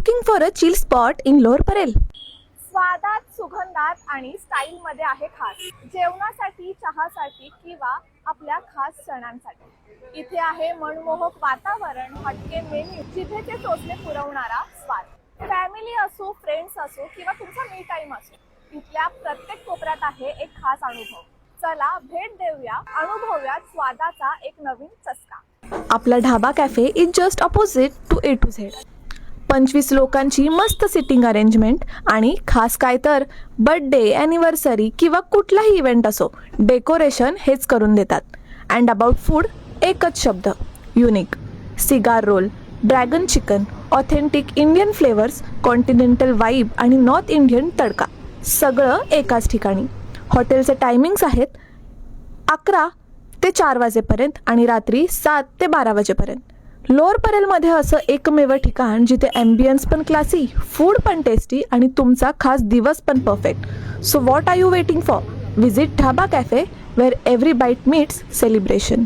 Looking for a chill spot in Lower Parel? स्वादात, सुगंधात आणि स्टाईलमध्ये आहे खास. जेवणासाठी, चहासाठी किंवा आपल्या खास सणांसाठी इथे आहे मनमोहक वातावरण, हटके मेन्यू, जिभेचे टोचणे पुरवणारा स्वाद. फॅमिली असो, फ्रेंड्स असो किंवा तुमचा मी टाइम असो, इथल्या प्रत्येक कोपऱ्यात आहे एक खास अनुभव. चला भेट देऊया, अनुभवूया स्वादाचा एक नवीन चस्का. आपला Dhaba Cafe is just opposite to A to Z. 25 लोकांची मस्त सिटिंग अरेंजमेंट आणि खास काय तर बर्थडे, ॲनिव्हर्सरी किंवा कुठलाही इव्हेंट असो, डेकोरेशन हेच करून देतात. अँड अबाउट फूड एकच शब्द, unique. Cigar roll, dragon chicken, authentic Indian flavours, continental vibe आणि नॉर्थ इंडियन तडका, सगळं एकाच ठिकाणी. हॉटेलचे टायमिंग्स आहेत 11 ते 4 वाजेपर्यंत आणि रात्री 7 ते 12 वाजेपर्यंत. लोअर परेलमध्ये असं एकमेव ठिकाण जिथे ॲम्बियन्स पण क्लासी, फूड पण टेस्टी आणि तुमचा खास दिवस पण perfect. So what are you waiting for? Visit Dhaba Cafe where every bite meets celebration.